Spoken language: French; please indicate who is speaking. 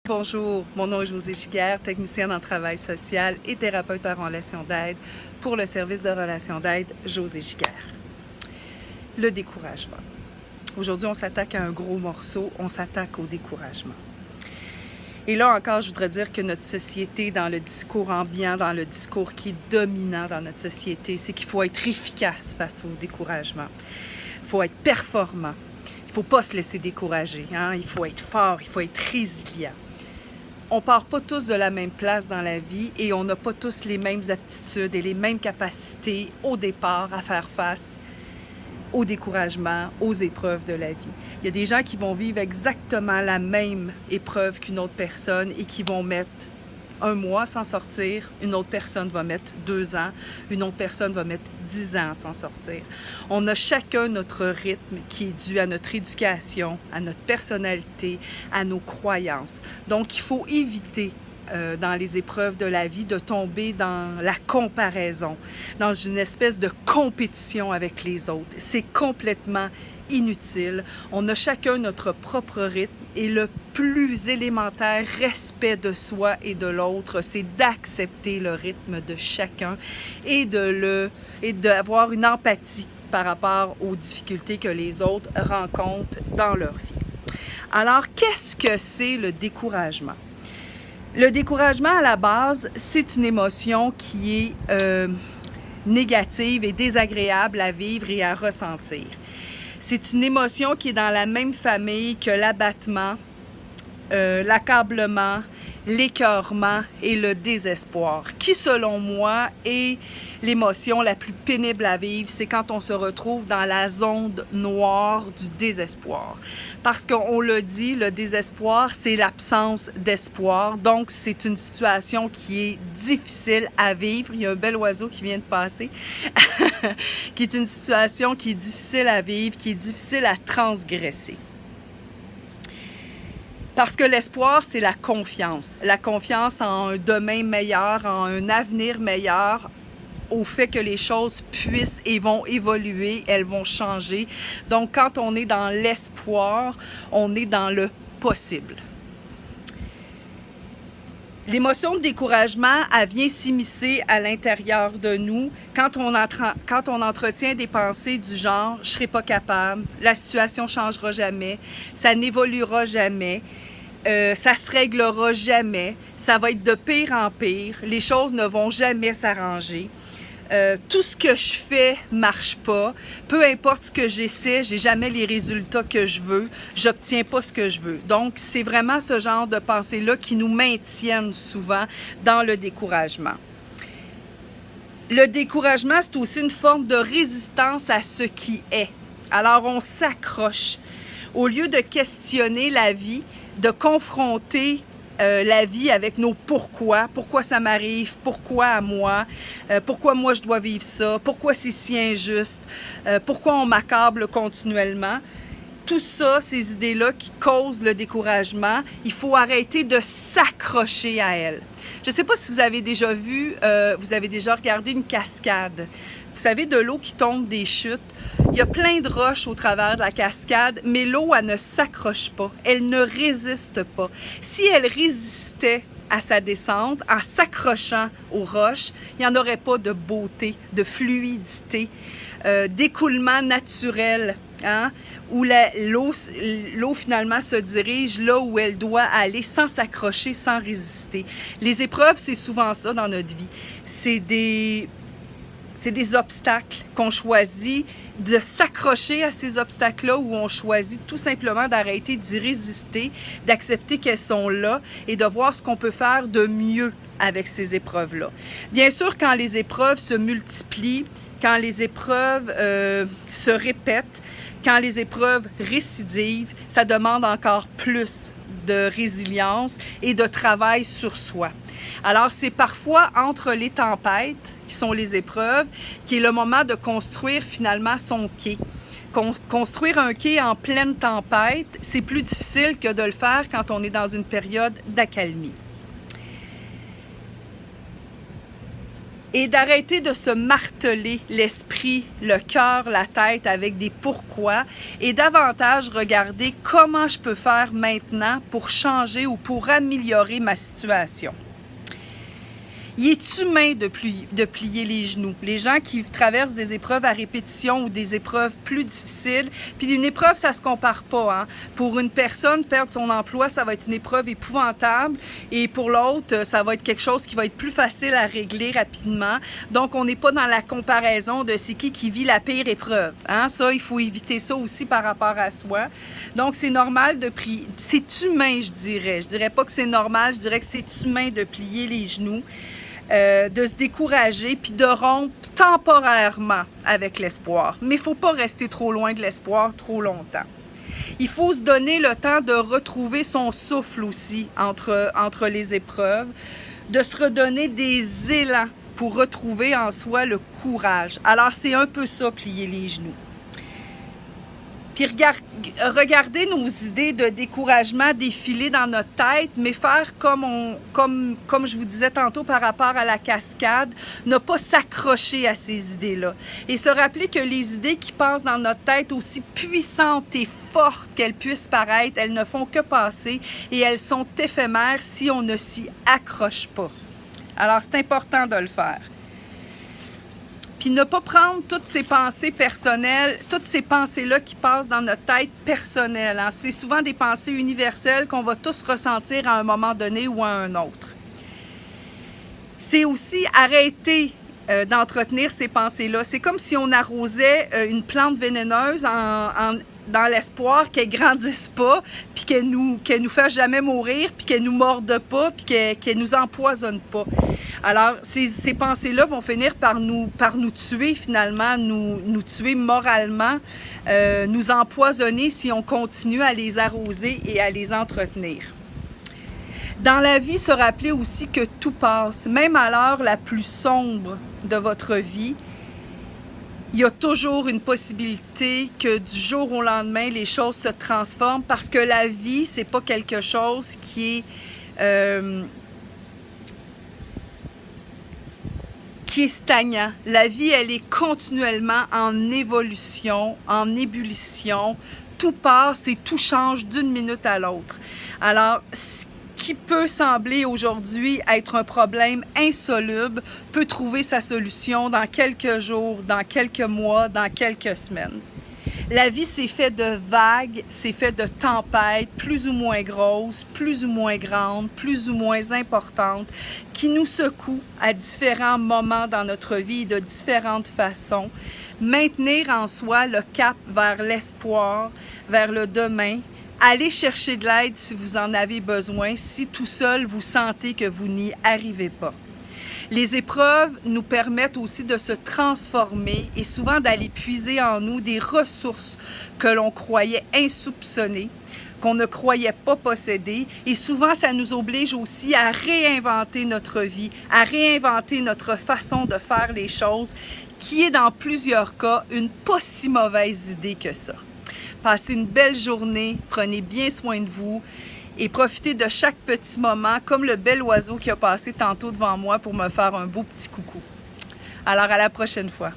Speaker 1: Bonjour, mon nom est Josée Giguère, technicienne en travail social et thérapeute en relation d'aide pour le service de relation d'aide Josée Giguère. Le découragement. Aujourd'hui, on s'attaque à un gros morceau, on s'attaque au découragement. Et là encore, je voudrais dire que notre société, dans le discours ambiant, dans le discours qui est dominant dans notre société, c'est qu'il faut être efficace face au découragement. Il faut être performant. Il ne faut pas se laisser décourager. Il faut être fort, il faut être résilient. On ne part pas tous de la même place dans la vie et on n'a pas tous les mêmes aptitudes et les mêmes capacités au départ à faire face au découragement, aux épreuves de la vie. Il y a des gens qui vont vivre exactement la même épreuve qu'une autre personne et qui vont mettre 1 mois sans sortir, une autre personne va mettre 2 ans, une autre personne va mettre 10 ans sans sortir. On a chacun notre rythme qui est dû à notre éducation, à notre personnalité, à nos croyances. Donc, il faut éviter dans les épreuves de la vie de tomber dans la comparaison, dans une espèce de compétition avec les autres. C'est complètement inutile. On a chacun notre propre rythme et le plus élémentaire respect de soi et de l'autre, c'est d'accepter le rythme de chacun et d'avoir une empathie par rapport aux difficultés que les autres rencontrent dans leur vie. Alors, qu'est-ce que c'est le découragement? Le découragement, à la base, c'est une émotion qui est négative et désagréable à vivre et à ressentir. C'est une émotion qui est dans la même famille que l'abattement, l'accablement, l'écœurement et le désespoir, qui, selon moi, est l'émotion la plus pénible à vivre. C'est quand on se retrouve dans la zone noire du désespoir. Parce qu'on l'a dit, le désespoir, c'est l'absence d'espoir. Donc, c'est une situation qui est difficile à vivre. Il y a un bel oiseau qui vient de passer. Qui est une situation qui est difficile à vivre, qui est difficile à transgresser. Parce que l'espoir, c'est la confiance. La confiance en un demain meilleur, en un avenir meilleur, au fait que les choses puissent et vont évoluer, elles vont changer. Donc, quand on est dans l'espoir, on est dans le possible. L'émotion de découragement, elle vient s'immiscer à l'intérieur de nous quand on entretient des pensées du genre « je ne serai pas capable »,« la situation ne changera jamais »,« ça n'évoluera jamais », ça se réglera jamais, ça va être de pire en pire, les choses ne vont jamais s'arranger. Tout ce que je fais marche pas, peu importe ce que j'essaie, j'ai jamais les résultats que je veux, j'obtiens pas ce que je veux. Donc, c'est vraiment ce genre de pensées-là qui nous maintiennent souvent dans le découragement. Le découragement, c'est aussi une forme de résistance à ce qui est. Alors, on s'accroche. Au lieu de questionner la vie, de confronter la vie avec nos pourquoi ça m'arrive, pourquoi à moi, pourquoi moi je dois vivre ça, pourquoi c'est si injuste, pourquoi on m'accable continuellement. Tout ça, ces idées-là qui causent le découragement, il faut arrêter de s'accrocher à elles. Je ne sais pas si vous avez déjà vu, vous avez déjà regardé une cascade. Vous savez, de l'eau qui tombe des chutes. Il y a plein de roches au travers de la cascade, mais l'eau, elle ne s'accroche pas, elle ne résiste pas. Si elle résistait à sa descente, en s'accrochant aux roches, il n'y en aurait pas de beauté, de fluidité, d'écoulement naturel, où l'eau finalement se dirige là où elle doit aller sans s'accrocher, sans résister. Les épreuves, c'est souvent ça dans notre vie. C'est des obstacles qu'on choisit de s'accrocher à ces obstacles-là ou on choisit tout simplement d'arrêter d'y résister, d'accepter qu'elles sont là et de voir ce qu'on peut faire de mieux avec ces épreuves-là. Bien sûr, quand les épreuves se multiplient, quand les épreuves se répètent, quand les épreuves récidivent, ça demande encore plus de résilience et de travail sur soi. Alors, c'est parfois entre les tempêtes, qui sont les épreuves, qui est le moment de construire finalement son quai. Construire un quai en pleine tempête, c'est plus difficile que de le faire quand on est dans une période d'accalmie. et d'arrêter de se marteler l'esprit, le cœur, la tête avec des pourquoi et davantage regarder comment je peux faire maintenant pour changer ou pour améliorer ma situation. Il est humain de plier les genoux. Les gens qui traversent des épreuves à répétition ou des épreuves plus difficiles, puis une épreuve, ça se compare pas. Hein? Pour une personne, perdre son emploi, ça va être une épreuve épouvantable, et pour l'autre, ça va être quelque chose qui va être plus facile à régler rapidement. Donc, on n'est pas dans la comparaison de c'est qui vit la pire épreuve. Hein? Ça, il faut éviter ça aussi par rapport à soi. Donc, c'est normal de prier. C'est humain, je dirais. Je dirais pas que c'est normal, je dirais que c'est humain de plier les genoux. De se décourager puis de rompre temporairement avec l'espoir. Mais il ne faut pas rester trop loin de l'espoir trop longtemps. Il faut se donner le temps de retrouver son souffle aussi entre les épreuves, de se redonner des élans pour retrouver en soi le courage. Alors, c'est un peu ça, plier les genoux. Puis regarder nos idées de découragement défiler dans notre tête, mais faire comme je vous disais tantôt par rapport à la cascade, ne pas s'accrocher à ces idées-là. Et se rappeler que les idées qui passent dans notre tête, aussi puissantes et fortes qu'elles puissent paraître, elles ne font que passer et elles sont éphémères si on ne s'y accroche pas. Alors, c'est important de le faire. Puis ne pas prendre toutes ces pensées personnelles, toutes ces pensées-là qui passent dans notre tête personnelle. Hein. C'est souvent des pensées universelles qu'on va tous ressentir à un moment donné ou à un autre. C'est aussi arrêter d'entretenir ces pensées-là. C'est comme si on arrosait une plante vénéneuse dans l'espoir qu'elle ne grandisse pas, puis qu'elle nous fasse jamais mourir, puis qu'elle nous morde pas, puis qu'elle nous empoisonne pas. Alors, ces pensées-là vont finir par nous tuer finalement, nous tuer moralement, nous empoisonner si on continue à les arroser et à les entretenir. Dans la vie, se rappeler aussi que tout passe, même à l'heure la plus sombre de votre vie, il y a toujours une possibilité que du jour au lendemain, les choses se transforment parce que la vie, c'est pas quelque chose qui est stagnant. La vie, elle est continuellement en évolution, en ébullition. Tout passe et tout change d'une minute à l'autre. Alors, ce qui peut sembler aujourd'hui être un problème insoluble peut trouver sa solution dans quelques jours, dans quelques mois, dans quelques semaines. La vie, c'est fait de vagues, c'est fait de tempêtes plus ou moins grosses, plus ou moins grandes, plus ou moins importantes, qui nous secouent à différents moments dans notre vie de différentes façons. Maintenir en soi le cap vers l'espoir, vers le demain. Allez chercher de l'aide si vous en avez besoin, si tout seul vous sentez que vous n'y arrivez pas. Les épreuves nous permettent aussi de se transformer et souvent d'aller puiser en nous des ressources que l'on croyait insoupçonnées, qu'on ne croyait pas posséder. Et souvent, ça nous oblige aussi à réinventer notre vie, à réinventer notre façon de faire les choses, qui est dans plusieurs cas une pas si mauvaise idée que ça. Passez une belle journée, prenez bien soin de vous et profitez de chaque petit moment, comme le bel oiseau qui a passé tantôt devant moi pour me faire un beau petit coucou. Alors, à la prochaine fois.